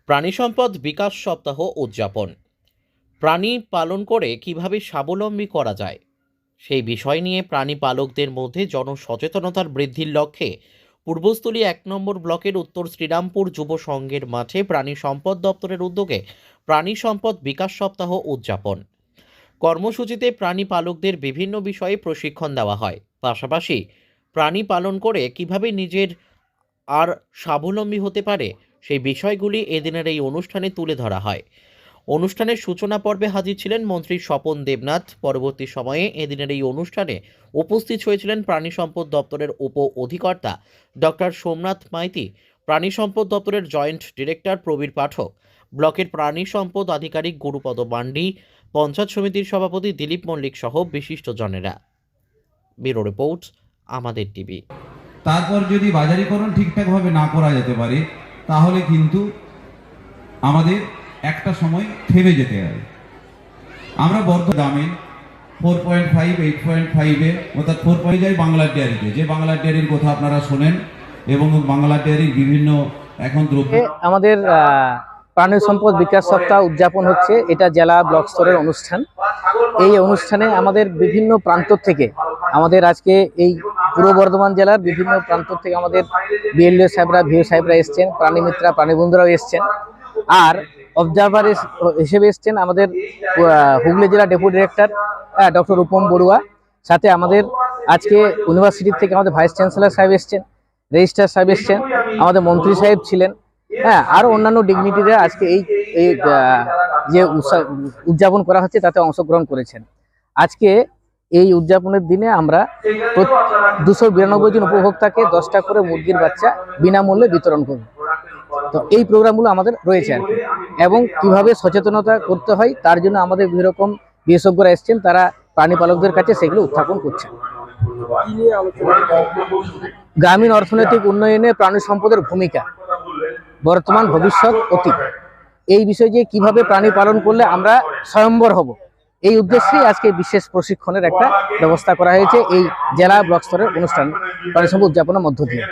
প্রাণী সম্পদ বিকাশ সপ্তাহ উদযাপন। প্রাণী পালন করে কিভাবে স্বাবলম্বী করা যায় সেই বিষয় নিয়ে প্রাণী পালকদের মধ্যে জনসচেতনতার বৃদ্ধির লক্ষ্যে পূর্বস্থলী 1 নম্বর ব্লকের উত্তর শ্রীরামপুর যুব সংঘের মাঠে প্রাণী সম্পদ দপ্তরের উদ্যোগে প্রাণী সম্পদ বিকাশ সপ্তাহ উদযাপন। কর্মসূচিতে প্রাণী পালকদের বিভিন্ন বিষয়ে প্রশিক্ষণ দেওয়া হয়, পাশাপাশি প্রাণী পালন করে কিভাবে নিজের আর স্বাবলম্বী হতে পারে সেই বিষয়গুলি এদিনের এই অনুষ্ঠানে তুলে ধরা হয়। অনুষ্ঠানের সূচনা পর্বে হাজির ছিলেন মন্ত্রী স্বপন দেবনাথ। পরবর্তী সময়ে এদিনের এই অনুষ্ঠানে উপস্থিত হয়েছিলেন প্রাণী সম্পদ দপ্তরের উপ অধিকর্তা ডক্টর সোমনাথ মাইতি, প্রাণী সম্পদ দপ্তরের জয়েন্ট ডিরেক্টর প্রবীর পাঠক, ব্লকের প্রাণী সম্পদ আধিকারিক গুরুপদ মান্ডি, পঞ্চায়েত সমিতির সভাপতি দিলীপ মল্লিক সহ বিশিষ্টজনেরা। ব্যুরো রিপোর্ট, আমাদের টিভি। তারপর যদি বাজারীকরণ ঠিকঠাকভাবে না করা যেতে পারে তাহলে কিন্তু আমাদের একটা সময় থেমে যেতে হবে। আমরা দামে 4.5 8.5 অর্থাৎ 4 যায় বাংলার ডেয়ারিতে, যে বাংলার ডেয়ারির কথা আপনারা শোনেন, এবং বাংলার ডেয়ারির বিভিন্ন এখন দ্রব্য। আমাদের প্রাণী সম্পদ বিকাশ সপ্তাহ উদযাপন হচ্ছে। এটা জেলা ব্লক স্তরের অনুষ্ঠান। এই অনুষ্ঠানে আমাদের বিভিন্ন প্রান্ত থেকে আমাদের আজকে এই পূর্ব বর্ধমান জেলার বিভিন্ন প্রান্ত থেকে আমাদের বিএলও সাহেবরা, ভিও সাহেবরা এসছেন, প্রাণী মিত্রা, প্রাণী বন্ধুরাও এসছেন, আর অবজারভার হিসেবে এসছেন আমাদের হুগলি জেলা deputy director doctor Rupam Barua. সাথে আমাদের আজকে ইউনিভার্সিটি থেকে আমাদের ভাইস চ্যান্সেলর সাহেব এসছেন, রেজিস্ট্রার সাহেব এসছেন, আমাদের মন্ত্রী সাহেব ছিলেন, আরও অন্যান্য ডিগনিটিরা আজকে এই যে উদযাপন করা হচ্ছে তাতে অংশগ্রহণ করেছেন। আজকে এই উদযাপনের দিনে আমরা 292 জন উপভোক্তাকে 10টা করে মুরগির বাচ্চা বিনামূল্যে বিতরণ করব। তো এই প্রোগ্রামগুলো আমাদের রয়েছে আর কি, এবং কিভাবে সচেতনতা করতে হয় তার জন্য আমাদের বিভিন্ন রকম বিশেষজ্ঞরা এসছেন, তারা প্রাণী পালকদের কাছে সেগুলো উত্থাপন করছেন। গ্রামীণ অর্থনৈতিক উন্নয়নে প্রাণী সম্পদের ভূমিকা, বর্তমান, ভবিষ্যৎ, অতীত, এই বিষয়ে যে কিভাবে প্রাণী পালন করলে আমরা স্বয়ম্বর হব, এই উদ্দেশ্যেই আজকে বিশেষ প্রশিক্ষণের একটা ব্যবস্থা করা হয়েছে এই জেলা ব্লক স্তরের অনুষ্ঠান প্রাণী সম্পদ উদযাপনের মধ্য দিয়ে।